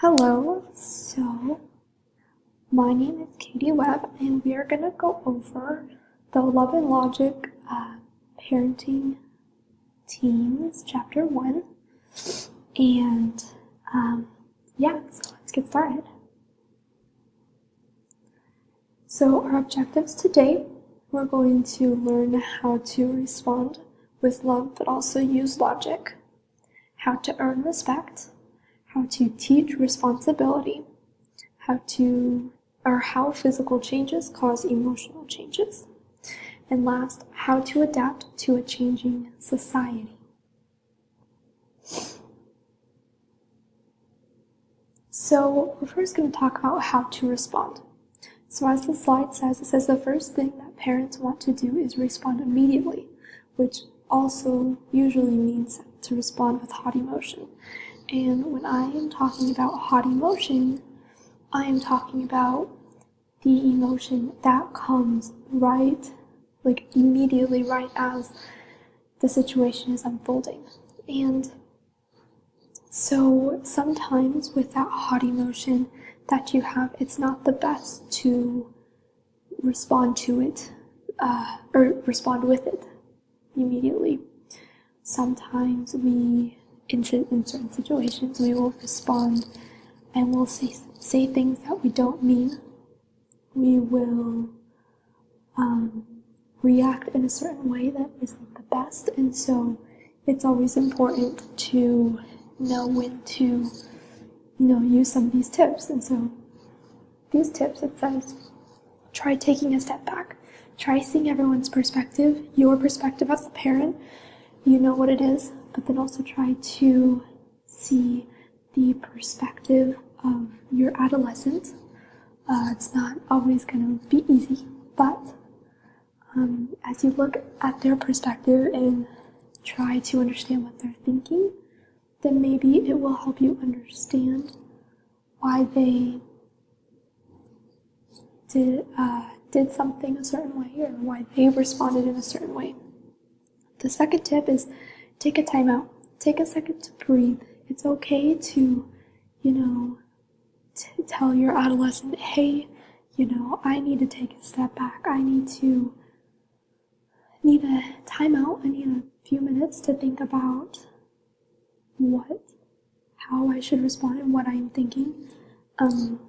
Hello, so my name is Katie Webb, and we are going to go over the Love and Logic Parenting Teams, Chapter 1. And so let's get started. So our objectives today, we're going to learn how to respond with love but also use logic, how to earn respect, how to teach responsibility, how physical changes cause emotional changes, and last, how to adapt to a changing society. So we're first going to talk about how to respond. So as the slide says, it says the first thing that parents want to do is respond immediately, which also usually means to respond with hot emotion. And when I am talking about hot emotion, I am talking about the emotion that comes immediately right as the situation is unfolding. And so sometimes with that hot emotion that you have, it's not the best to respond to it or respond with it immediately. Sometimes in certain situations, we will respond and we'll say things that we don't mean. We will react in a certain way that isn't the best, and so it's always important to know when to, use some of these tips. And so these tips, it says, try taking a step back. Try seeing everyone's perspective, your perspective as a parent. You know what it is, but then also try to see the perspective of your adolescent. It's not always going to be easy, but as you look at their perspective and try to understand what they're thinking, then maybe it will help you understand why they did something a certain way or why they responded in a certain way. The second tip is take a time out. Take a second to breathe. It's okay to, tell your adolescent, hey, I need to take a step back. I need a time out. I need a few minutes to think about how I should respond and what I'm thinking.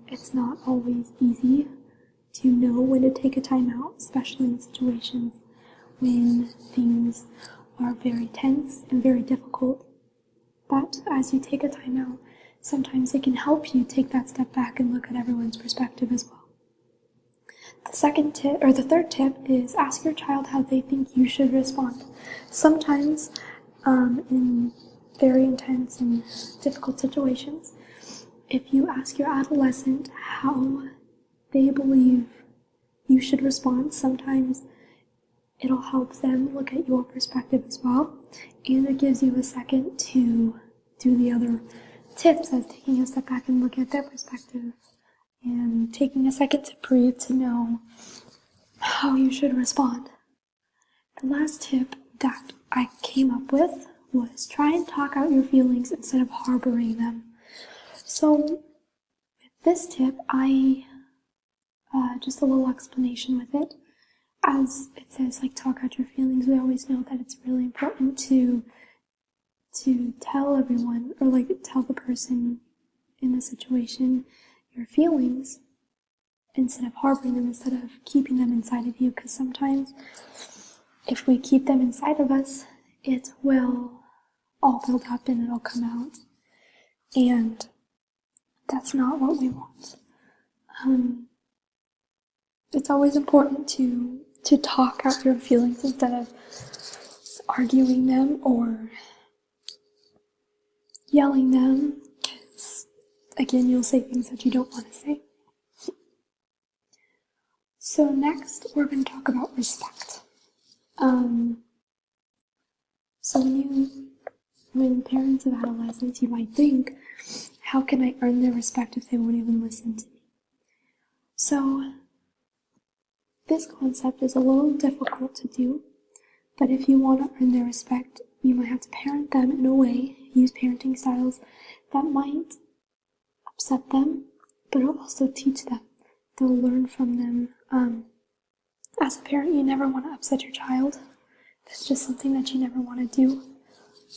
It's not always easy to know when to take a time out, especially in situations when things are very tense and very difficult. But as you take a time out, sometimes it can help you take that step back and look at everyone's perspective as well. The third tip is ask your child how they think you should respond. Sometimes in very intense and difficult situations, if you ask your adolescent how they believe you should respond, sometimes it'll help them look at your perspective as well, and it gives you a second to do the other tips as taking a step back and look at their perspective and taking a second to breathe to know how you should respond. The last tip that I came up with was try and talk out your feelings instead of harboring them. So with this tip, just a little explanation with it. As it says, talk out your feelings, we always know that it's really important to tell everyone or tell the person in the situation your feelings instead of harboring them, instead of keeping them inside of you, because sometimes if we keep them inside of us, it will all build up and it'll come out, and that's not what we want. It's always important to talk out your feelings instead of arguing them or yelling them, because again, you'll say things that you don't want to say. So next, we're going to talk about respect. So when parents of adolescents, you might think, how can I earn their respect if they won't even listen to me? So this concept is a little difficult to do, but if you want to earn their respect, you might have to parent them in a way, use parenting styles that might upset them, but it'll also teach them. They'll learn from them. As a parent, you never want to upset your child. That's just something that you never want to do,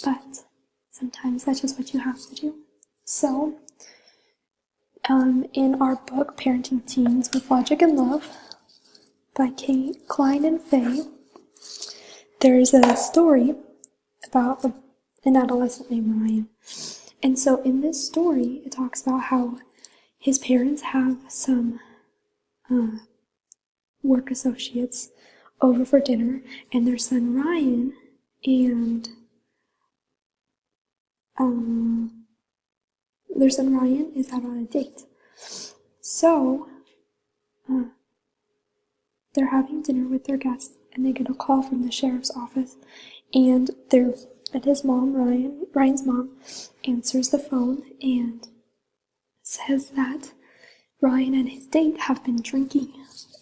but sometimes that's just what you have to do. So, in our book, Parenting Teens with Logic and Love, by Kate Klein and Faye, there's a story about an adolescent named Ryan. And so in this story, it talks about how his parents have some work associates over for dinner, and their son Ryan is out on a date. So they're having dinner with their guests, and they get a call from the sheriff's office, and his mom, Ryan's mom, answers the phone and says that Ryan and his date have been drinking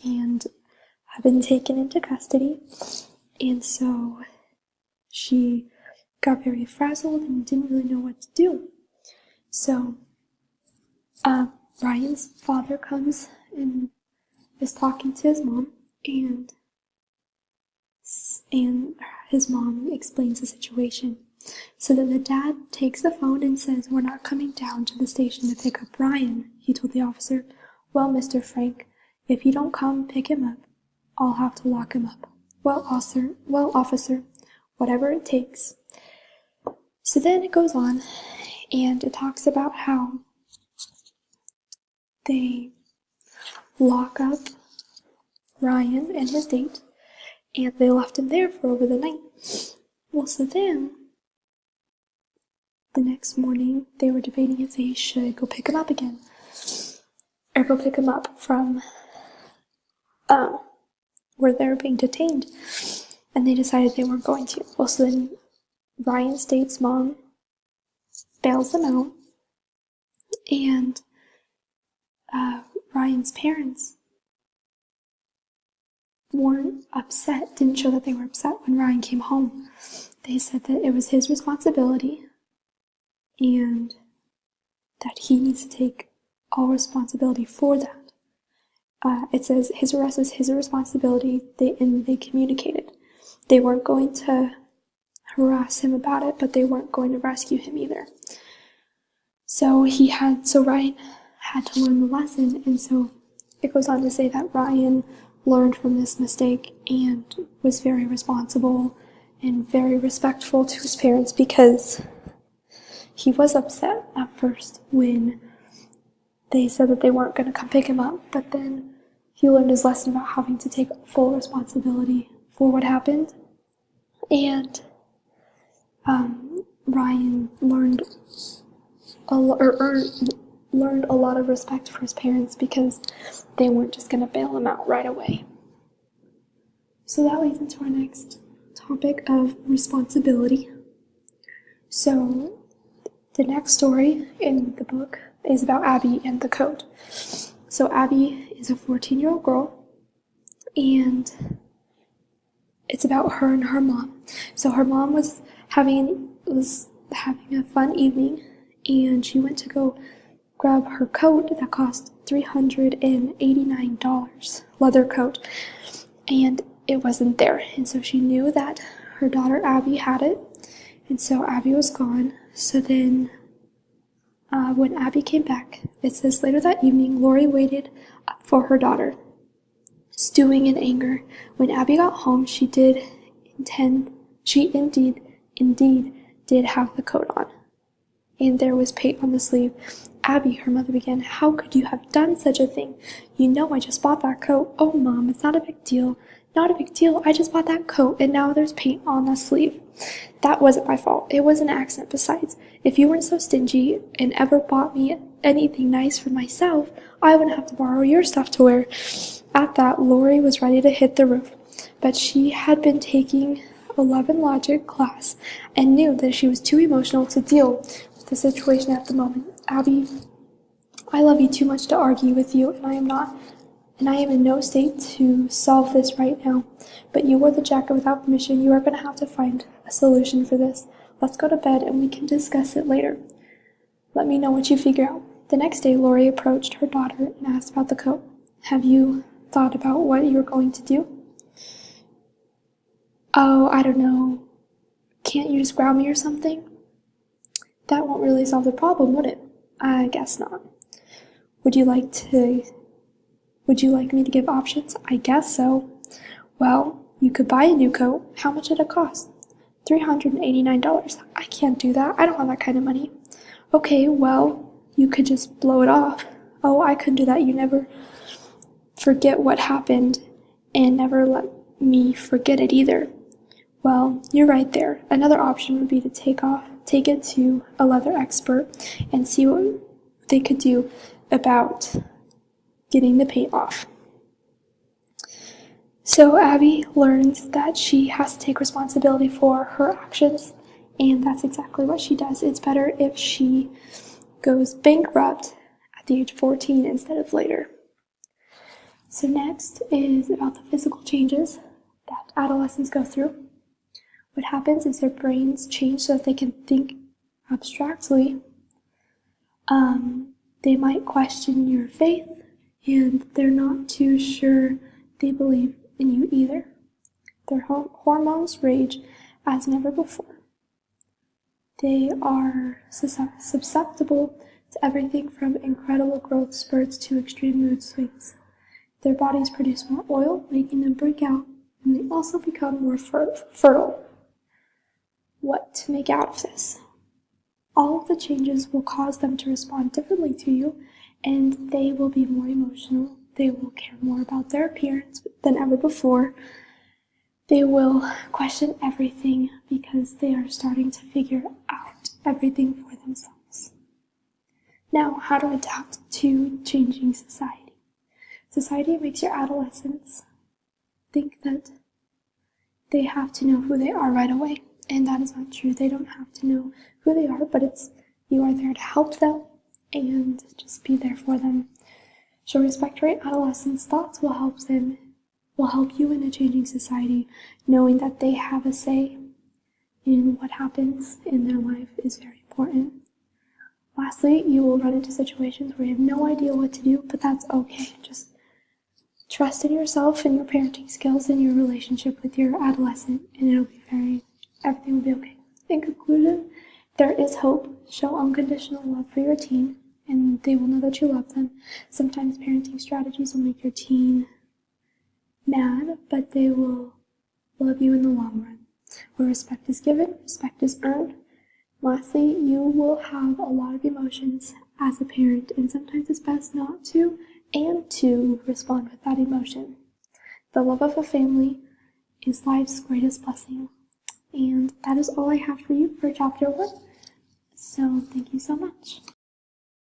and have been taken into custody, and so she got very frazzled and didn't really know what to do. So Ryan's father comes and is talking to his mom, and his mom explains the situation. So then the dad takes the phone and says, "We're not coming down to the station to pick up Ryan," he told the officer. "Well, Mr. Frank, if you don't come pick him up, I'll have to lock him up." Well, officer, whatever it takes." So then it goes on, and it talks about how they lock up Ryan and his date, and they left him there for over the night. Well, so then, the next morning, they were debating if they should go pick him up again, or go pick him up from where they were being detained, and they decided they weren't going to. Well, so then Ryan's date's mom bails them out, and Ryan's parents weren't upset, didn't show that they were upset when Ryan came home. They said that it was his responsibility and that he needs to take all responsibility for that. It says his arrest was his responsibility, and they communicated. They weren't going to harass him about it, but they weren't going to rescue him either. So Ryan had to learn the lesson, and so it goes on to say that Ryan learned from this mistake and was very responsible and very respectful to his parents, because he was upset at first when they said that they weren't going to come pick him up, but then he learned his lesson about having to take full responsibility for what happened, and Ryan learned a lot of respect for his parents, because they weren't just going to bail him out right away. So that leads into our next topic of responsibility. So the next story in the book is about Abby and the code. So Abby is a 14-year-old girl, and it's about her and her mom. So her mom was having a fun evening, and she went to go grab her coat that cost $389, leather coat, and it wasn't there. And so she knew that her daughter Abby had it, and so Abby was gone. So then when Abby came back, it says later that evening, Lori waited up for her daughter, stewing in anger. When Abby got home, she indeed did have the coat on, and there was paint on the sleeve. "Abby," her mother began, "how could you have done such a thing? You know I just bought that coat." "Oh, Mom, it's not a big deal." "Not a big deal. I just bought that coat, and now there's paint on the sleeve." "That wasn't my fault. It was an accident. Besides, if you weren't so stingy and ever bought me anything nice for myself, I wouldn't have to borrow your stuff to wear." At that, Lori was ready to hit the roof, but she had been taking a love and logic class and knew that she was too emotional to deal with the situation at the moment. "Abby, I love you too much to argue with you, and I am in no state to solve this right now. But you wore the jacket without permission. You are going to have to find a solution for this. Let's go to bed and we can discuss it later. Let me know what you figure out." The next day, Lori approached her daughter and asked about the coat. "Have you thought about what you're going to do?" "Oh, I don't know. Can't you just grab me or something?" "That won't really solve the problem, would it?" "I guess not." Would you like me to give options?" "I guess so." "Well, you could buy a new coat. How much would it cost?" $389. "I can't do that. I don't have that kind of money." "Okay, well, you could just blow it off." "Oh, I couldn't do that. You never forget what happened and never let me forget it either." "Well, you're right there. Another option would be to take it to a leather expert and see what they could do about getting the paint off." So Abby learns that she has to take responsibility for her actions, and that's exactly what she does. It's better if she goes bankrupt at the age of 14 instead of later. So next is about the physical changes that adolescents go through. What happens is their brains change so that they can think abstractly. They might question your faith, and they're not too sure they believe in you either. Their hormones rage as never before. They are susceptible to everything from incredible growth spurts to extreme mood swings. Their bodies produce more oil, making them break out, and they also become more fertile. What to make out of this? All of the changes will cause them to respond differently to you, and they will be more emotional. They will care more about their appearance than ever before. They will question everything because they are starting to figure out everything for themselves. Now, how to adapt to changing society. Society makes your adolescents think that they have to know who they are right away, and that is not true. They don't have to know who they are, but you are there to help them and just be there for them. Show respect to your adolescents' thoughts will help you in a changing society. Knowing that they have a say in what happens in their life is very important. Lastly, you will run into situations where you have no idea what to do, but that's okay. Just trust in yourself and your parenting skills and your relationship with your adolescent, and everything will be okay. In conclusion, there is hope. Show unconditional love for your teen, and they will know that you love them. Sometimes parenting strategies will make your teen mad, but they will love you in the long run. Where respect is given, respect is earned. Lastly, you will have a lot of emotions as a parent, and sometimes it's best not to and to respond with that emotion. The love of a family is life's greatest blessing. And that is all I have for you for chapter 1. So thank you so much.